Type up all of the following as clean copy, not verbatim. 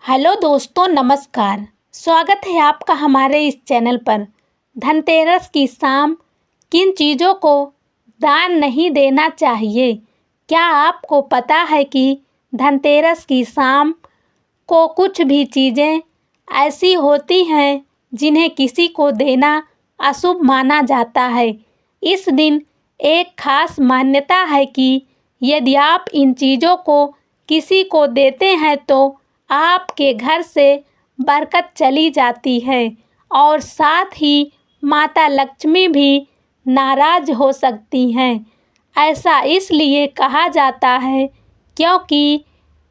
Hello दोस्तों, नमस्कार। स्वागत है आपका हमारे इस चैनल पर। धनतेरस की शाम किन चीज़ों को दान नहीं देना चाहिए? क्या आपको पता है कि धनतेरस की शाम को कुछ भी चीज़ें ऐसी होती हैं जिन्हें किसी को देना अशुभ माना जाता है। इस दिन एक खास मान्यता है कि यदि आप इन चीज़ों को किसी को देते हैं तो आपके घर से बरकत चली जाती है और साथ ही माता लक्ष्मी भी नाराज हो सकती हैं। ऐसा इसलिए कहा जाता है क्योंकि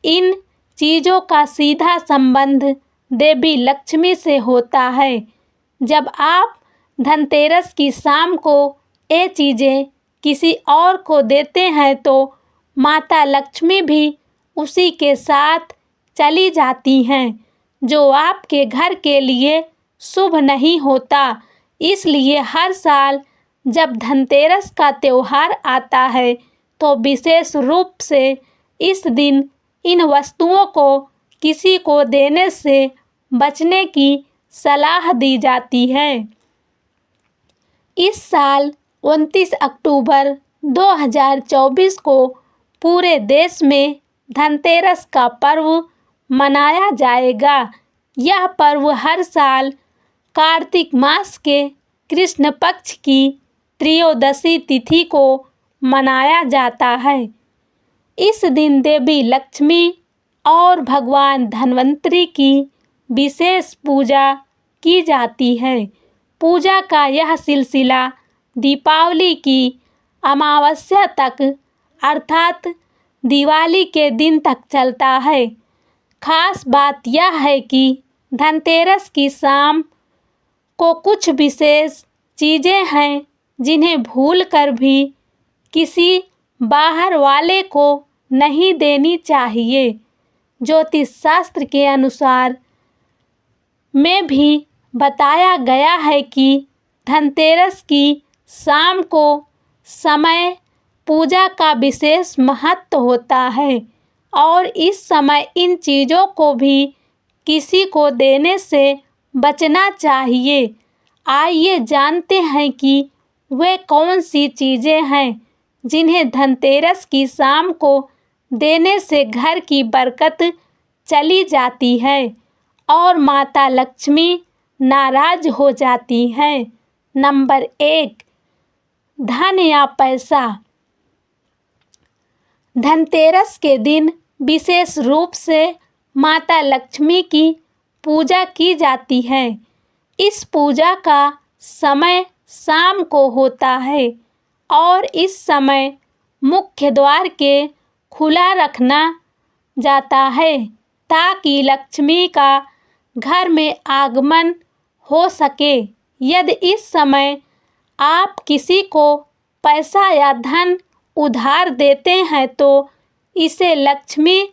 इन चीज़ों का सीधा संबंध देवी लक्ष्मी से होता है। जब आप धनतेरस की शाम को ये चीज़ें किसी और को देते हैं तो माता लक्ष्मी भी उसी के साथ चली जाती हैं, जो आपके घर के लिए शुभ नहीं होता। इसलिए हर साल जब धनतेरस का त्योहार आता है तो विशेष रूप से इस दिन इन वस्तुओं को किसी को देने से बचने की सलाह दी जाती है। इस साल 29 अक्टूबर 2024 को पूरे देश में धनतेरस का पर्व मनाया जाएगा। यह पर्व हर साल कार्तिक मास के कृष्ण पक्ष की त्रयोदशी तिथि को मनाया जाता है। इस दिन देवी लक्ष्मी और भगवान धन्वंतरी की विशेष पूजा की जाती है। पूजा का यह सिलसिला दीपावली की अमावस्या तक अर्थात दिवाली के दिन तक चलता है। खास बात यह है कि धनतेरस की शाम को कुछ विशेष चीज़ें हैं जिन्हें भूलकर भी किसी बाहर वाले को नहीं देनी चाहिए। ज्योतिष शास्त्र के अनुसार में भी बताया गया है कि धनतेरस की शाम को समय पूजा का विशेष महत्व होता है और इस समय इन चीज़ों को भी किसी को देने से बचना चाहिए। आइए जानते हैं कि वे कौन सी चीज़ें हैं जिन्हें धनतेरस की शाम को देने से घर की बरकत चली जाती है और माता लक्ष्मी नाराज हो जाती हैं। नंबर 1, धन या पैसा। धनतेरस के दिन विशेष रूप से माता लक्ष्मी की पूजा की जाती है। इस पूजा का समय शाम को होता है और इस समय मुख्य द्वार के खुला रखना जाता है ताकि लक्ष्मी का घर में आगमन हो सके। यदि इस समय आप किसी को पैसा या धन उधार देते हैं तो इसे लक्ष्मी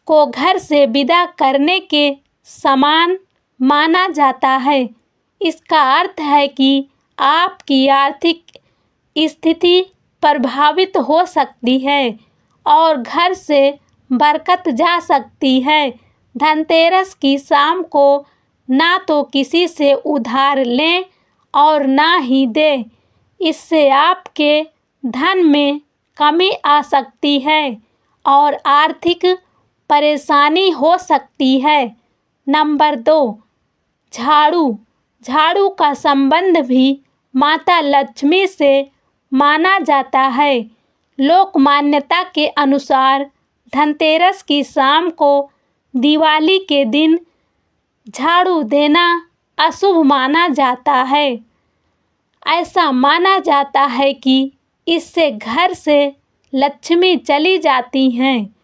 को घर से विदा करने के समान माना जाता है। इसका अर्थ है कि आपकी आर्थिक स्थिति प्रभावित हो सकती है और घर से बरकत जा सकती है। धनतेरस की शाम को ना तो किसी से उधार लें और ना ही दें। इससे आपके धन में कमी आ सकती है और आर्थिक परेशानी हो सकती है। नंबर 2, झाड़ू। झाड़ू का संबंध भी माता लक्ष्मी से माना जाता है। लोक मान्यता के अनुसार धनतेरस की शाम को दिवाली के दिन झाड़ू देना अशुभ माना जाता है। ऐसा माना जाता है कि इससे घर से लक्ष्मी चली जाती हैं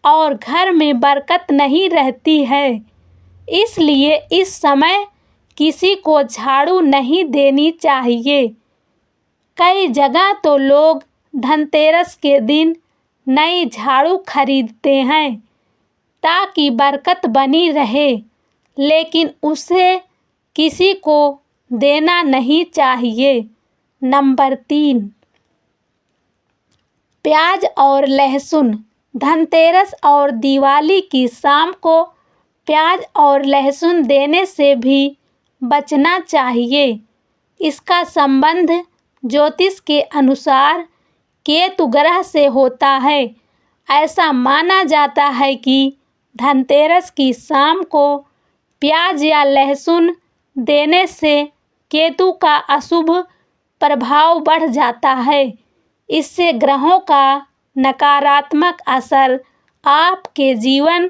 और घर में बरकत नहीं रहती है। इसलिए इस समय किसी को झाड़ू नहीं देनी चाहिए। कई जगह तो लोग धनतेरस के दिन नई झाड़ू खरीदते हैं ताकि बरकत बनी रहे, लेकिन उसे किसी को देना नहीं चाहिए। नंबर 3, प्याज और लहसुन। धनतेरस और दिवाली की शाम को प्याज और लहसुन देने से भी बचना चाहिए। इसका संबंध ज्योतिष के अनुसार केतु ग्रह से होता है। ऐसा माना जाता है कि धनतेरस की शाम को प्याज या लहसुन देने से केतु का अशुभ प्रभाव बढ़ जाता है। इससे ग्रहों का नकारात्मक असर आपके जीवन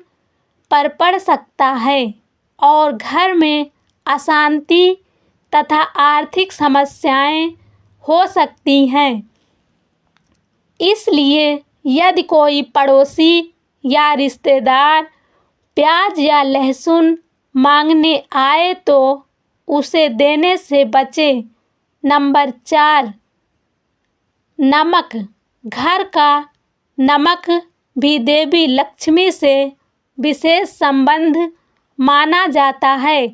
पर पड़ सकता है और घर में अशांति तथा आर्थिक समस्याएं हो सकती हैं। इसलिए यदि कोई पड़ोसी या रिश्तेदार प्याज या लहसुन मांगने आए तो उसे देने से बचें। नंबर 4, नमक। घर का नमक भी देवी लक्ष्मी से विशेष संबंध माना जाता है।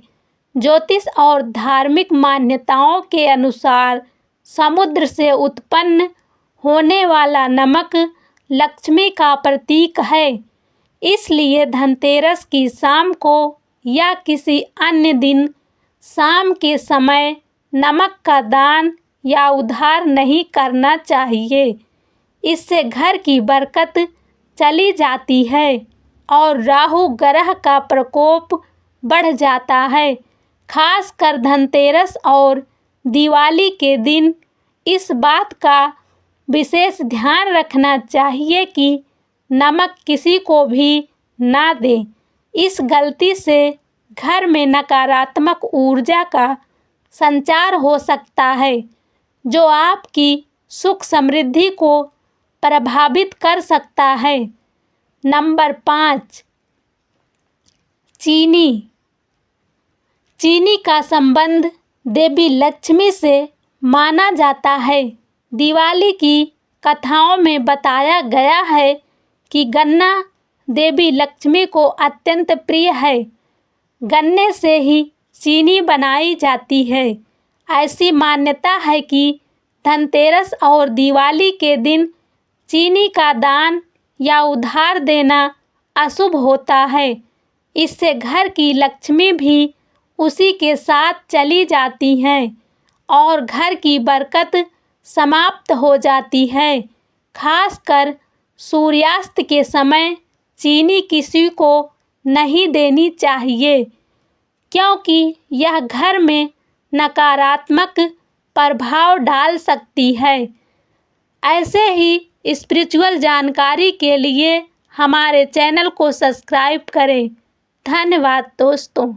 ज्योतिष और धार्मिक मान्यताओं के अनुसार समुद्र से उत्पन्न होने वाला नमक लक्ष्मी का प्रतीक है। इसलिए धनतेरस की शाम को या किसी अन्य दिन शाम के समय नमक का दान या उधार नहीं करना चाहिए। इससे घर की बरकत चली जाती है और राहु ग्रह का प्रकोप बढ़ जाता है। खासकर धनतेरस और दिवाली के दिन इस बात का विशेष ध्यान रखना चाहिए कि नमक किसी को भी ना दें। इस गलती से घर में नकारात्मक ऊर्जा का संचार हो सकता है, जो आपकी सुख समृद्धि को प्रभावित कर सकता है। नंबर 5, चीनी। चीनी का संबंध देवी लक्ष्मी से माना जाता है। दिवाली की कथाओं में बताया गया है कि गन्ना देवी लक्ष्मी को अत्यंत प्रिय है। गन्ने से ही चीनी बनाई जाती है। ऐसी मान्यता है कि धनतेरस और दिवाली के दिन चीनी का दान या उधार देना अशुभ होता है। इससे घर की लक्ष्मी भी उसी के साथ चली जाती हैं और घर की बरकत समाप्त हो जाती है। खासकर सूर्यास्त के समय चीनी किसी को नहीं देनी चाहिए, क्योंकि यह घर में नकारात्मक प्रभाव डाल सकती है। ऐसे ही स्पिरिचुअल जानकारी के लिए हमारे चैनल को सब्सक्राइब करें। धन्यवाद दोस्तों।